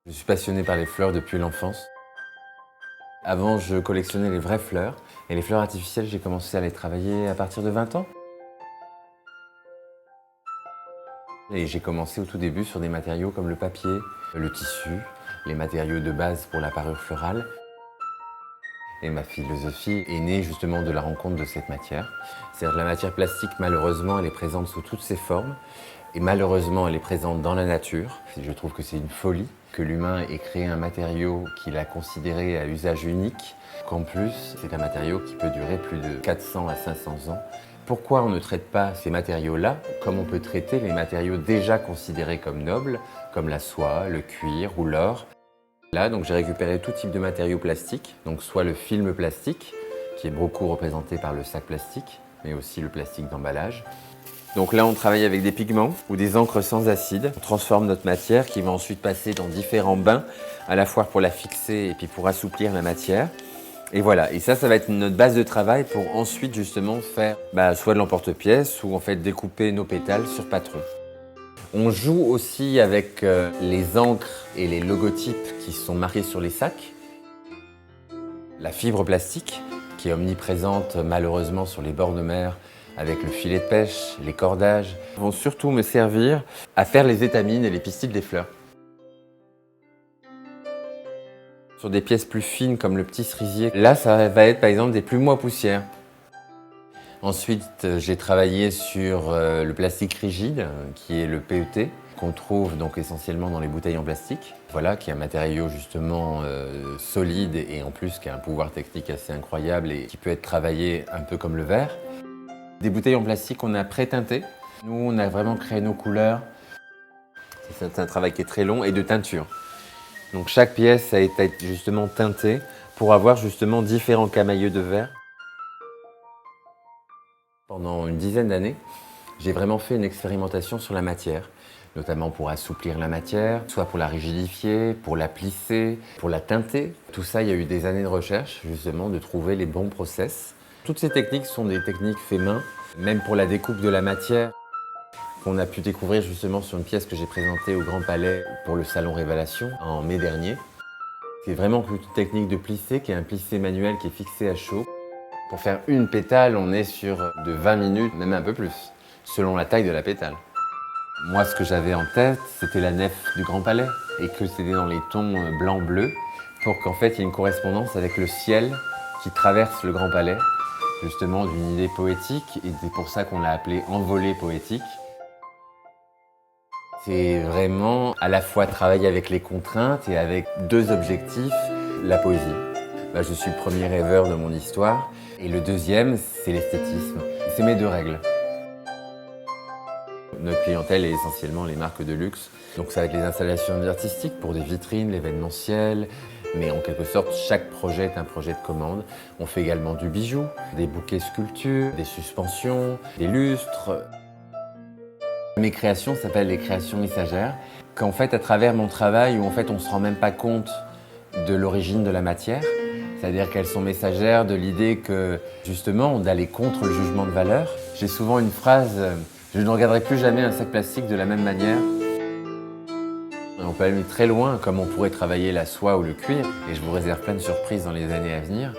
Je suis passionné par les fleurs depuis l'enfance. Avant, je collectionnais les vraies fleurs. Et les fleurs artificielles, j'ai commencé à les travailler à partir de 20 ans. Et j'ai commencé au tout début sur des matériaux comme le papier, le tissu, les matériaux de base pour la parure florale. Et ma philosophie est née justement de la rencontre de cette matière. C'est-à-dire que la matière plastique, malheureusement, elle est présente sous toutes ses formes. Et malheureusement, elle est présente dans la nature. Je trouve que c'est une folie que l'humain ait créé un matériau qu'il a considéré à usage unique. Qu'en plus, c'est un matériau qui peut durer plus de 400 à 500 ans. Pourquoi on ne traite pas ces matériaux-là comme on peut traiter les matériaux déjà considérés comme nobles, comme la soie, le cuir ou l'or? Là, donc, j'ai récupéré tout type de matériaux plastiques, donc soit le film plastique, qui est beaucoup représenté par le sac plastique, mais aussi le plastique d'emballage. Donc là, on travaille avec des pigments ou des encres sans acide. On transforme notre matière qui va ensuite passer dans différents bains, à la fois pour la fixer et puis pour assouplir la matière. Et voilà, et ça va être notre base de travail pour ensuite justement faire soit de l'emporte-pièce ou en fait découper nos pétales sur patron. On joue aussi avec les encres et les logotypes qui sont marqués sur les sacs. La fibre plastique, qui est omniprésente malheureusement sur les bords de mer, avec le filet de pêche, les cordages, vont surtout me servir à faire les étamines et les pistils des fleurs. Sur des pièces plus fines comme le petit cerisier, là ça va être par exemple des plumeaux à poussière. Ensuite, j'ai travaillé sur le plastique rigide, qui est le PET, qu'on trouve donc essentiellement dans les bouteilles en plastique. Voilà, qui est un matériau justement solide et en plus qui a un pouvoir technique assez incroyable et qui peut être travaillé un peu comme le verre. Des bouteilles en plastique qu'on a pré-teintées. Nous, on a vraiment créé nos couleurs. C'est un travail qui est très long et de teinture. Donc chaque pièce a été justement teintée pour avoir justement différents camailleux de verre. Pendant une dizaine d'années, j'ai vraiment fait une expérimentation sur la matière, notamment pour assouplir la matière, soit pour la rigidifier, pour la plisser, pour la teinter. Tout ça, il y a eu des années de recherche, justement, de trouver les bons process. Toutes ces techniques sont des techniques faites main, même pour la découpe de la matière, qu'on a pu découvrir justement sur une pièce que j'ai présentée au Grand Palais pour le Salon Révélation en mai dernier. C'est vraiment une technique de plissé, qui est un plissé manuel qui est fixé à chaud. Pour faire une pétale, on est sur de 20 minutes, même un peu plus, selon la taille de la pétale. Moi, ce que j'avais en tête, c'était la nef du Grand Palais, et que c'était dans les tons blanc-bleu, pour qu'en fait, il y ait une correspondance avec le ciel qui traverse le Grand Palais, justement d'une idée poétique, et c'est pour ça qu'on l'a appelé envolée poétique. C'est vraiment à la fois travailler avec les contraintes et avec deux objectifs, la poésie. Je suis le premier rêveur de mon histoire. Et le deuxième, c'est l'esthétisme. C'est mes deux règles. Notre clientèle est essentiellement les marques de luxe. Donc ça va être les installations artistiques pour des vitrines, l'événementiel. Mais en quelque sorte, chaque projet est un projet de commande. On fait également du bijou, des bouquets sculptures, des suspensions, des lustres. Mes créations s'appellent les créations messagères. Qu'en fait, à travers mon travail, où en fait on ne se rend même pas compte de l'origine de la matière, c'est-à-dire qu'elles sont messagères de l'idée que, justement, d'aller contre le jugement de valeur. J'ai souvent une phrase « Je ne regarderai plus jamais un sac plastique de la même manière ». On peut aller très loin, comme on pourrait travailler la soie ou le cuir, et je vous réserve plein de surprises dans les années à venir.